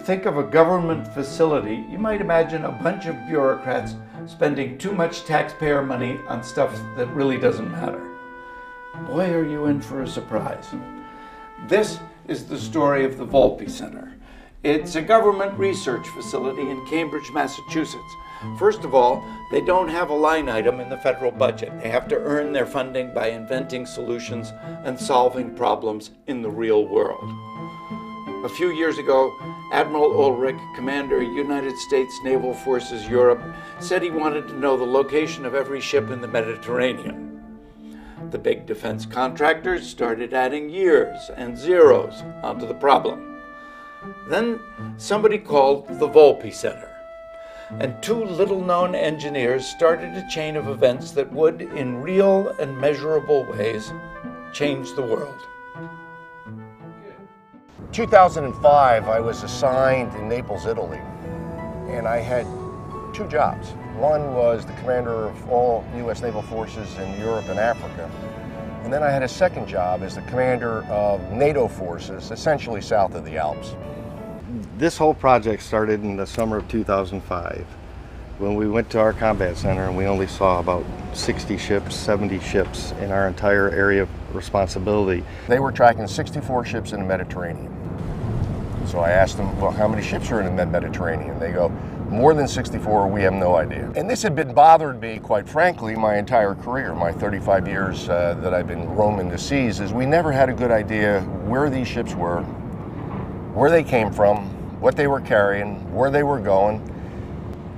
think of a government facility, you might imagine a bunch of bureaucrats spending too much taxpayer money on stuff that really doesn't matter. Boy, are you in for a surprise. This is the story of the Volpe Center. It's a government research facility in Cambridge, Massachusetts. First of all, they don't have a line item in the federal budget. They have to earn their funding by inventing solutions and solving problems in the real world. A few years ago, Admiral Ulrich, Commander, United States Naval Forces Europe, said he wanted to know the location of every ship in the Mediterranean. The big defense contractors started adding years and zeros onto the problem. Then somebody called the Volpe Center, and two little-known engineers started a chain of events that would, in real and measurable ways, change the world. 2005, I was assigned in Naples, Italy, and I had two jobs. One was the commander of all U.S. naval forces in Europe and Africa, and then I had a second job as the commander of NATO forces, essentially south of the Alps. This whole project started in the summer of 2005 when we went to our combat center and we only saw about 60 ships, 70 ships in our entire area of responsibility. They were tracking 64 ships in the Mediterranean. So I asked them, well, how many ships are in the Mediterranean? They go, more than 64, we have no idea. And this had been bothering me, quite frankly, my entire career, my 35 years that I've been roaming the seas, is we never had a good idea where these ships were, where they came from, what they were carrying, where they were going.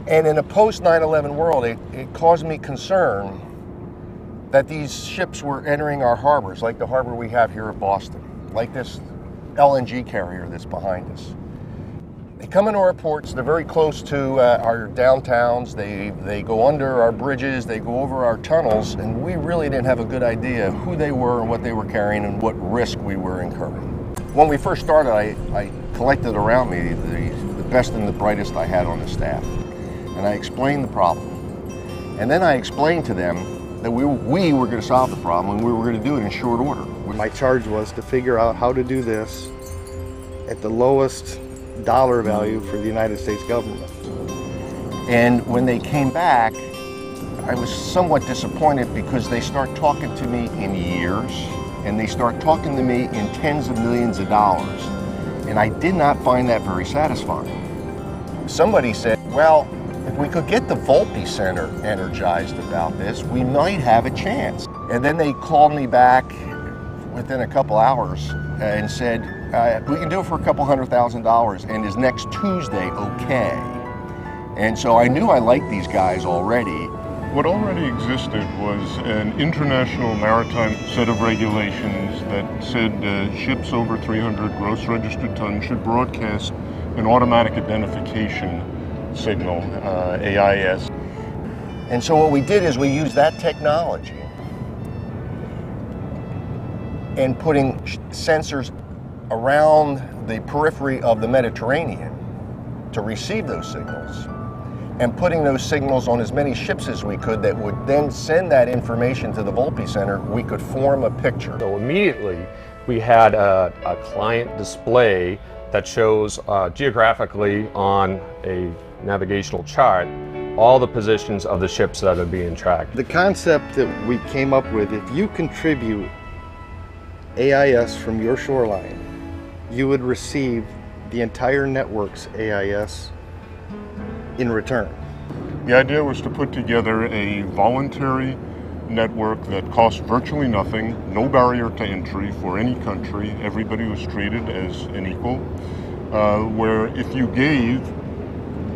And in a post-9/11 world, it caused me concern that these ships were entering our harbors, like the harbor we have here at Boston, like this LNG carrier that's behind us. They come into our ports, they're very close to our downtowns, they go under our bridges, they go over our tunnels, and we really didn't have a good idea who they were and what they were carrying and what risk we were incurring. When we first started, I collected around me the best and the brightest I had on the staff, and I explained the problem. And then I explained to them that we were going to solve the problem and we were going to do it in short order. My charge was to figure out how to do this at the lowest dollar value for the United States government. And when they came back, I was somewhat disappointed because they start talking to me in years and they start talking to me in tens of millions of dollars. And I did not find that very satisfying. Somebody said, well, if we could get the Volpe Center energized about this, we might have a chance. And then they called me back within a couple hours and said, we can do it for a couple $100,000, and is next Tuesday okay? And so I knew I liked these guys already. What already existed was an international maritime set of regulations that said ships over 300 gross registered tons should broadcast an automatic identification signal, AIS. And so what we did is we used that technology and putting sensors around the periphery of the Mediterranean to receive those signals, and putting those signals on as many ships as we could that would then send that information to the Volpe Center. We could form a picture. So immediately we had a client display that shows geographically on a navigational chart all the positions of the ships that are being tracked. The concept that we came up with, if you contribute AIS from your shoreline, you would receive the entire network's AIS in return. The idea was to put together a voluntary network that cost virtually nothing, no barrier to entry for any country. Everybody was treated as an equal, where if you gave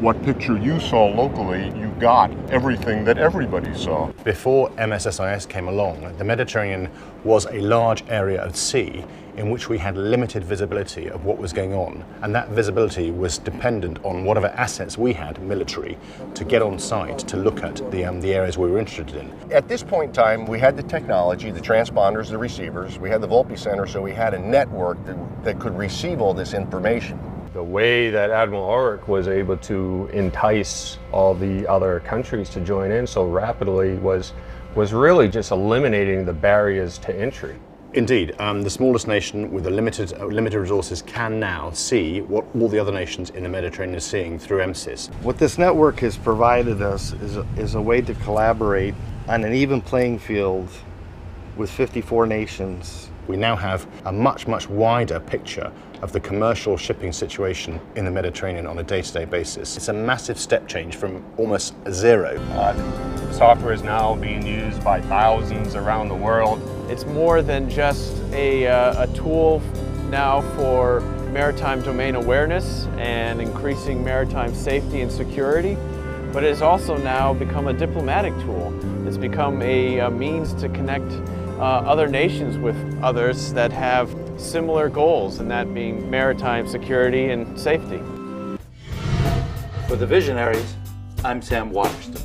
what picture you saw locally, you got everything that everybody saw. Before MSSIS came along, the Mediterranean was a large area of sea in which we had limited visibility of what was going on, and that visibility was dependent on whatever assets we had, military, to get on site to look at the areas we were interested in. At this point in time, we had the technology, the transponders, the receivers, we had the Volpe Center, so we had a network that could receive all this information. The way that Admiral Ulrich was able to entice all the other countries to join in so rapidly was really just eliminating the barriers to entry. Indeed, the smallest nation with the limited resources can now see what all the other nations in the Mediterranean are seeing through MSSIS. What this network has provided us is a way to collaborate on an even playing field with 54 nations. We now have a much wider picture of the commercial shipping situation in the Mediterranean on a day-to-day basis. It's a massive step change from almost zero. Software is now being used by thousands around the world. It's more than just a tool now for maritime domain awareness and increasing maritime safety and security, but it has also now become a diplomatic tool. It's become a means to connect other nations with others that have similar goals, and that being maritime security and safety. For the Visionaries, I'm Sam Waterston.